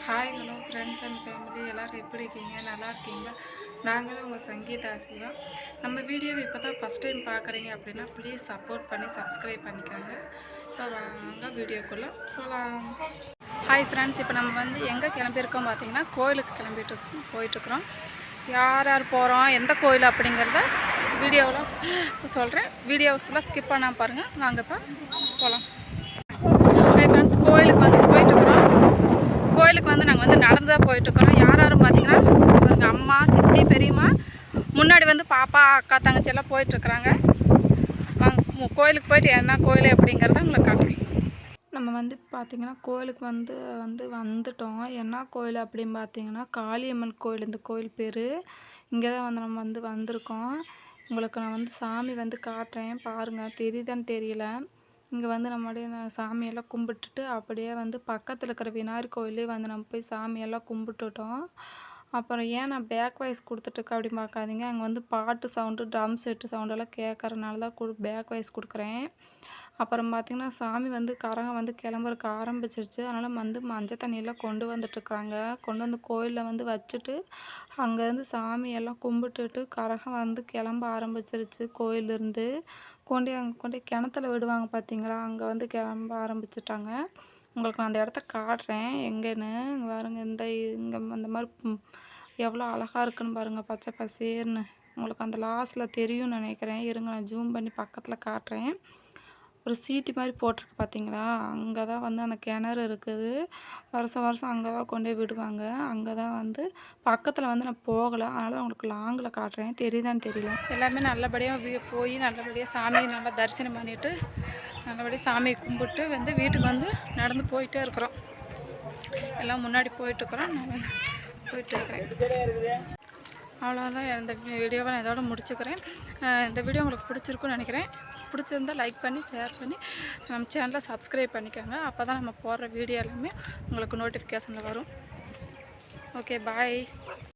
Hi hello friends and family எல்லோரும் எப்படி இருக்கீங்க? நல்லா இருக்கீங்களா? நாங்கள் தான் உங்கள் சங்கீதா சிவா. நம்ம வீடியோவை இப்போ தான் ஃபஸ்ட் டைம் பார்க்குறீங்க அப்படின்னா ப்ளீஸ் சப்போர்ட் பண்ணி சப்ஸ்கிரைப் பண்ணிக்கோங்க. இப்போ வாங்க வீடியோக்குள்ளே போகலாம். ஹாய் ஃப்ரெண்ட்ஸ், இப்போ நம்ம வந்து எங்கே கிளம்பியிருக்கோம் பார்த்தீங்கன்னா கோயிலுக்கு போயிட்டுருக்குறோம். யார் யார் போகிறோம், எந்த கோயில் அப்படிங்கிறத வீடியோவில் சொல்கிறேன். வீடியோ ஃபுல்லாக ஸ்கிப் பண்ணாமல் பாருங்கள். வாங்கப்பா போகலாம். ஹாய் ஃப்ரெண்ட்ஸ், கோயிலுக்கு வந்து போயிட்டுருக்குறோம். கோயிலுக்கு வந்து நாங்கள் வந்து நடந்து தான் போயிட்டுருக்குறோம். யாரும் பார்த்தீங்கன்னா எங்கள் அம்மா, சித்தி, பெரியம்மா, முன்னாடி வந்து பாப்பா, அக்கா, தங்கச்சி எல்லாம் போயிட்டுருக்குறாங்க. வாங்க கோயிலுக்கு போயிட்டு என்ன கோயில் அப்படிங்கிறத உங்களுக்கு காட்டுறேன். நம்ம வந்து பார்த்திங்கன்னா கோயிலுக்கு வந்துட்டோம். என்ன கோயில் அப்படின்னு பார்த்தீங்கன்னா காளியம்மன் கோயில். இந்த கோயில் பேர். இங்கே தான் வந்து நம்ம வந்திருக்கோம். உங்களுக்கு நான் வந்து சாமி வந்து காட்டுறேன் பாருங்கள். தெரியுதான்னு தெரியல. இங்கே வந்து நம்மளுடைய சாமியெல்லாம் கும்பிட்டுட்டு அப்படியே வந்து பக்கத்தில் இருக்கிற விநாயகர் கோயிலே வந்து நம்ம போய் சாமியெல்லாம் கும்பிட்டுட்டோம். அப்புறம் ஏன் நான் பேக் வாய்ஸ் கொடுத்துட்ருக்கேன் அப்படின்னு பார்க்காதீங்க. அங்கே வந்து பாட்டு சவுண்டு, ட்ரம் செட்டு சவுண்டெல்லாம் கேட்குறனால தான் பேக் வாய்ஸ் கொடுக்குறேன். அப்புறம் பார்த்திங்கன்னா சாமி வந்து கரகம் வந்து கிளம்புறக்கு ஆரம்பிச்சிருச்சு. அதனால் வந்து மஞ்சள் தண்ணியெல்லாம் கொண்டு வந்துட்டுருக்குறாங்க. கொண்டு வந்து கோயிலில் வந்து வச்சுட்டு அங்கேருந்து சாமியெல்லாம் கும்பிட்டுட்டு கரகம் வந்து கிளம்ப ஆரம்பிச்சிருச்சு. கோயிலேருந்து அங்கே கொண்டு கிணத்துல விடுவாங்க பார்த்தீங்களா, அங்கே வந்து கிளம்ப ஆரம்பிச்சிட்டாங்க. உங்களுக்கு நான் அந்த இடத்த காட்டுறேன் எங்கேன்னு. இங்கே பாருங்க, இங்கே அந்த மாதிரி எவ்வளோ அழகாக இருக்குன்னு பாருங்கள், பச்சை பசேர்னு. உங்களுக்கு அந்த லாஸ்ட்டில் தெரியும்னு நினைக்கிறேன். இருங்க நான் ஜூம் பண்ணி பக்கத்தில் காட்டுறேன். ஒரு சீட்டு மாதிரி போட்டிருக்கு பார்த்தீங்களா, அங்கே தான் வந்து அந்த கிணறு இருக்குது. வருஷம் அங்கே தான் கொண்டு போய் விடுவாங்க. அங்கே தான் வந்து பக்கத்தில் வந்து நான் போகலை, அதனால் உங்களுக்கு லாங்கில் காட்டுறேன். தெரியுதான்னு தெரியல. எல்லாமே நல்லபடியாக போய் நல்லபடியாக சாமியை நல்லா தரிசனம் பண்ணிவிட்டு நல்லபடியாக சாமியை கும்பிட்டு வந்து வீட்டுக்கு வந்து நடந்து போயிட்டே இருக்கிறோம். எல்லாம் முன்னாடி போயிட்டுருக்குறோம். நான் வந்து போயிட்டுருக்கிறேன். அவ்வளோதான். இந்த வீடியோவை நான் இதோட முடிச்சுக்கிறேன். இந்த வீடியோ உங்களுக்கு பிடிச்சிருக்குன்னு நினைக்கிறேன். பிடிச்சிருந்தால் லைக் பண்ணி ஷேர் பண்ணி நம்ம சேனலை சப்ஸ்கிரைப் பண்ணிக்கோங்க. அப்போ தான் நம்ம போடுற வீடியோ எல்லாமே உங்களுக்கு நோட்டிஃபிகேஷனில் வரும். ஓகே, பாய்.